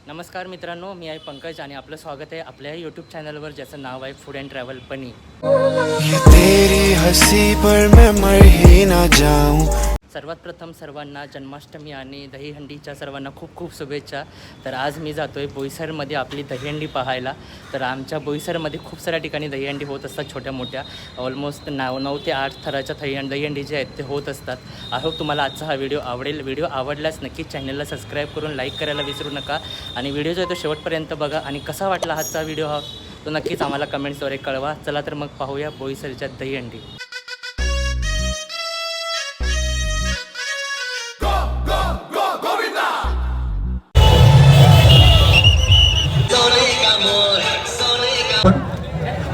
नमस्कार मित्रांनो, मी आहे पंकज आणि आपलं स्वागत आहे आपल्या यूट्यूब चॅनलवर ज्याचं नाव आहे फूड अँड ट्रॅव्हल पनी. तेरी हंसी पर मैं मर ही ना जाऊं. सर्वात प्रथम सर्वांना जन्माष्टमी आणि दहीहंडीच्या सर्वांना खूप खूप शुभेच्छा. तर आज मी जातो आहे बोईसरमध्ये आपली दहीहंडी पाहायला. तर आमच्या बोईसरमध्ये खूप साऱ्या ठिकाणी दहीहंडी होत असतात, छोट्या मोठ्या ऑलमोस्ट 9 ते 8 थराच्या दहीहंडी जे आहेत ते होत असतात. आय होप तुम्हाला आजचा हा व्हिडिओ आवडेल. व्हिडिओ आवडल्यास नक्कीच चॅनलला सबस्क्राईब करून लाईक करायला विसरू नका आणि व्हिडिओ जो आहे तो शेवटपर्यंत बघा आणि कसा वाटला आजचा व्हिडिओ हा तो नक्कीच आम्हाला कमेंट्सद्वारे कळवा. चला तर मग पाहूया बोईसरच्या दहीहंडी.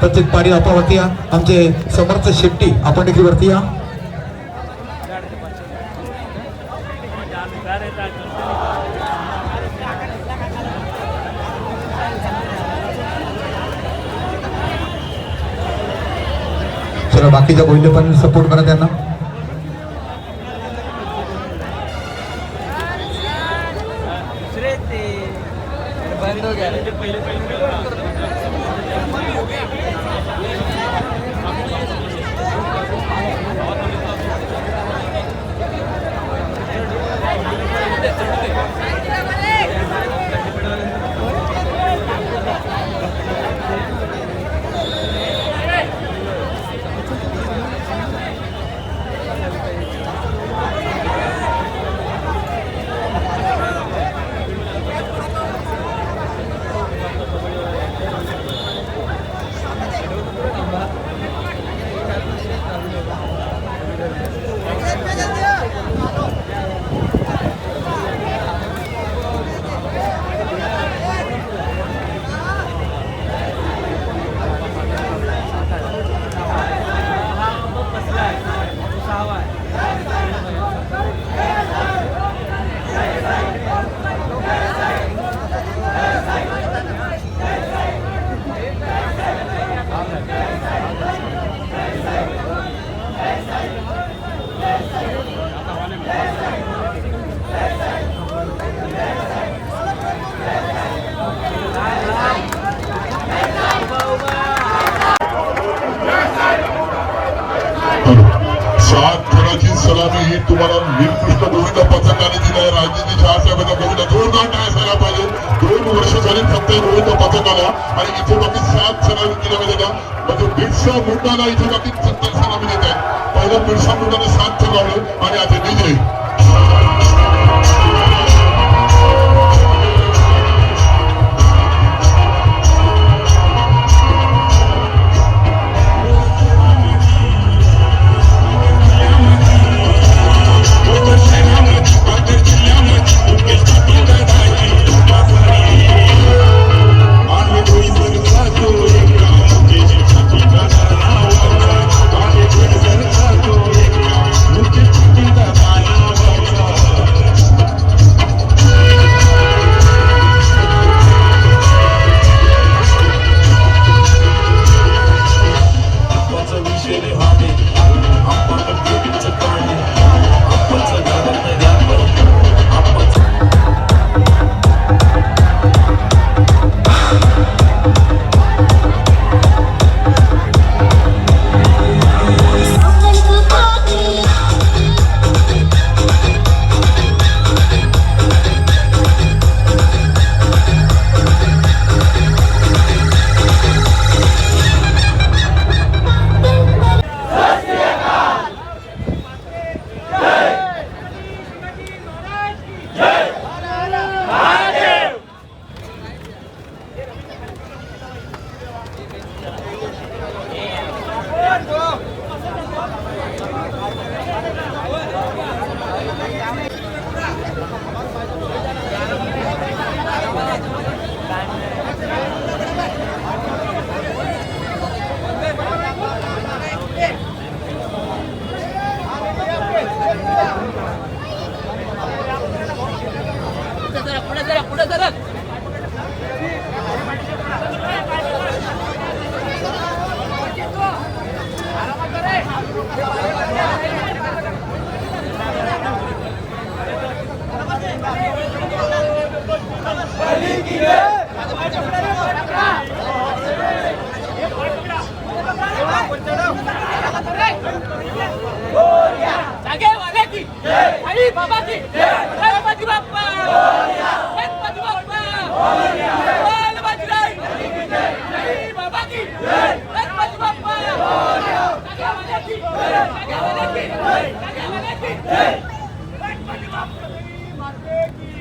प्रत्येक पाडी वरती या. आमचे समर्थ शेट्टी आपण देखील वरती या. चला बाकीच्या बोलले पण सपोर्ट करा त्यांना. सलामी ही तुम्हाला नीलकृष्ण गोविंद पथकाने दिलाय. राजनीतीच्या आशाबद्दल गोविंद जोरदार काय असायला पाहिजे. 2 वर्ष झाली फक्त गोविंद पथकाला आणि इथे बाकी 7 सलामी दिल्या त्या म्हणजे बिरसा मुंडाला इथे बाकी 70 सलामी देत आहे. पहिलं बिरसा मुंडाने 7 ठरवले आणि आता विजय. जय बाबा की गणपती बाप्पा गणपती बाप्पा बोल बजरंग जय बाबा की गणपती बाप्पा जागेवाले की गणपती बाप्पा माते की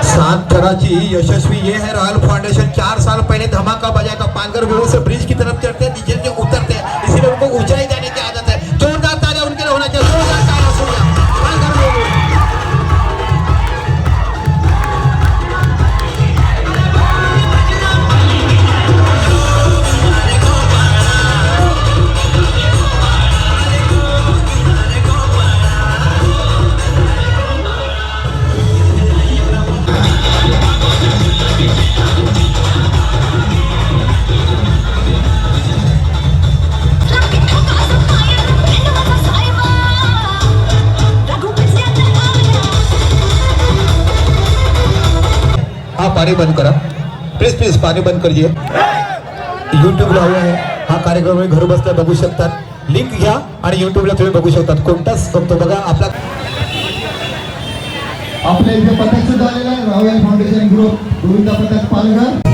सात थराची यशस्वी ये है रॉयल फाउंडेशन 4 साल पहले धमाका बजाया था। पानगर व्यू से ब्रिज की तरफ चढ़ते हैं, नीचे से उतरते हैं, इसीलिए उनको ऊंचाई देने की आदत है। जोरदार तालियां उनके लिए होना चाहिए, जोरदार तालियां सुनिए पानगर व्यू। पानी बंद करा प्लीज प्लीज, पाणी बंद करिए। यूट्यूबला आहे हा कार्यक्रम, घर बसल्या बघू शकतात। लिंक घ्या आणि यूट्यूबला तुम्ही बघू शकतात। कोणताच फक्त बघा आपला आपल्या इथे पथक सुद्धा आलेला आहे, रॉयल फाउंडेशन ग्रुप गोविंदा पथक पालघर।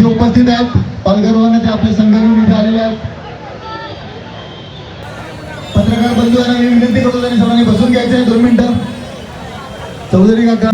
उपस्थित आहेत पालघरवरून ते आपले संघटन इथे आलेले आहेत। पत्रकार बंधूंना मी विनंती करतो त्यांनी सर्वांनी बसून घ्यायचं आहे 2 मिनिटं। चौधरी काका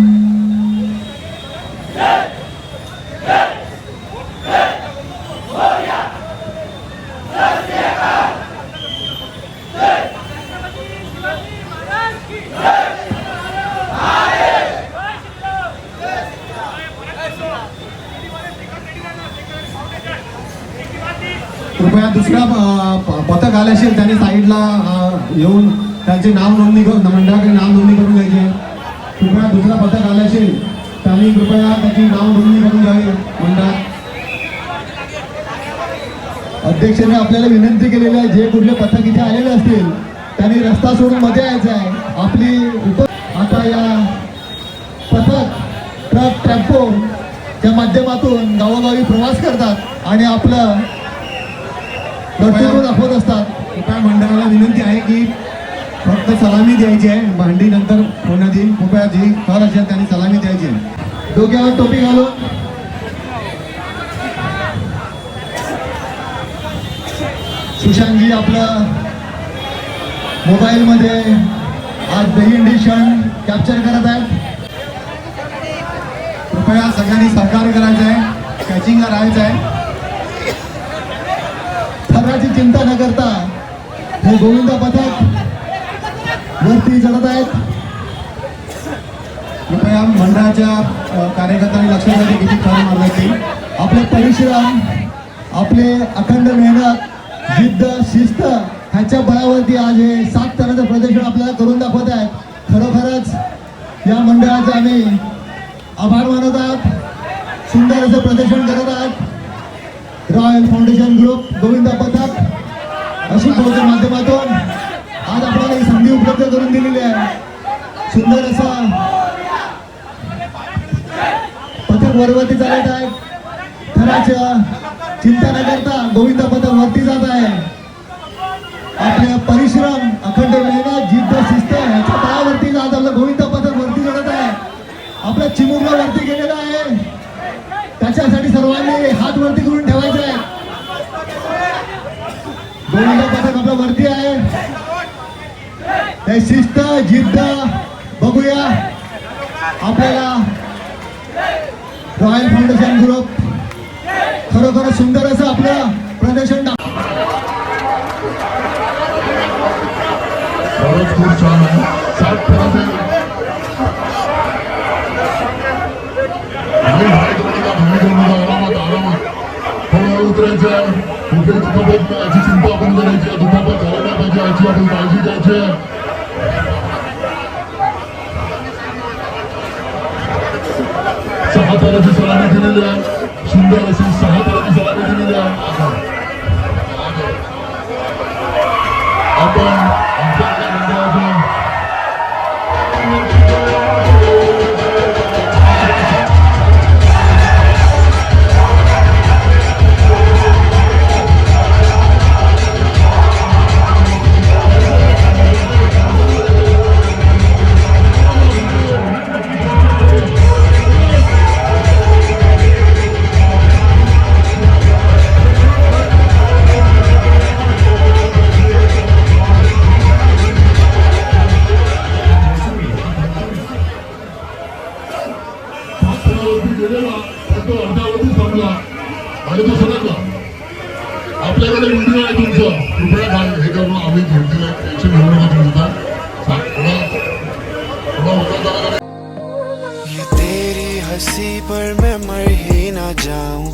कृपया दुसरा पथक आले असेल त्यांनी साईडला येऊन त्यांचे नाव नोंदणी करून मंडळाकडे नाव नोंदणी करून घ्यायची. कृपया दुसरा पथक आले असेल त्यांनी कृपया त्याची नाव नोंदणी करून घ्यावी मंडळात. अध्यक्षांनी आपल्याला विनंती केलेली आहे, जे कुठले पथक इथे आलेले असतील त्यांनी रस्ता सोडून मध्ये यायचं आहे. आपली आता या पथक ट्रक टेम्पोच्या माध्यमातून गावोगावी प्रवास करतात आणि आपलं कर्तृत्व दाखवत असतात. कृपया मंडळाला विनंती आहे की फक्त सलामी द्यायची आहे, भांडी नंतर होण्यात येईल. कृपया जी कर असेल त्यांनी सलामी द्यायची आहे. डोक्यावर टोपी घालून सुशांतजी आपलं मोबाईलमध्ये आज दहीहंडी क्षण कॅप्चर करत आहेत. कृपया सगळ्यांनी सहकार्य करायचं आहे, कॅचिंगला राहायचं आहे. थराची चिंता न करता हे गोविंद पथक वरती चढत आहेत. कृपया मंडळाच्या कार्यकर्त्यांनी लक्षात घ्या किती थर मारले. आपले परिश्रम, आपले अखंड मेहनत, जिद्द, शिस्त ह्याच्या बळावरती आज हे 7 थराचं प्रदर्शन आपल्याला करून दाखवत आहेत. खरोखरच या मंडळाचे आम्ही आभार मानत आहोत. सुंदर असं प्रदर्शन करत आहात. रॉयल फाउंडेशन ग्रुप गोविंद पथक अशी कोणत्या माध्यमातून आज आपल्याला ही संधी उपलब्ध करून दिलेली आहे. सुंदर असा पथक वरवरती चालत आहे. थराच्या चिंता न करता गोविंद पथक वरती जात आहे. आपले परिश्रम, अखंड मेहनत, जिद्द, शिस्त ह्याच्या बळावरती आज आपलं गोविंद पथक वरती चढत आहे. आपल्या चिमुरला वरती गेलेला आहे. त्याच्यासाठी सर्वांनी हात वरती करून ठेवायचे आहे. गोविंद पथक आपल्या वरती आहे. हे शिस्त, जिद्द बघूया. आपल्याला रॉयल फाउंडेशन ग्रुप खरोखर सुंदर असं आपलं प्रदर्शन खरंच खूप छान आहे. 7 थराचे आरामात हळूहळू उतरायचं आहे. कुठे दुखापत याची चिंता आपण करायची आहे. दुखापत झाला नाही पाहिजे याची आपण काळजी घ्यायची आहे. सहा थराची सलामी दिलेली आहे. सुंदर अशी 6 थराची सलामी दिलेली आहे. आपण आमच्या मंडळाच्या आणि तो सरकला. आपल्याकडे व्हिडिओ आहे तुमचं, कृपया हे करून आम्ही घेतलेलं टेन्शन घेऊ नका तुमचं. ये तेरी हंसी पर मैं मर ही ना जाऊं.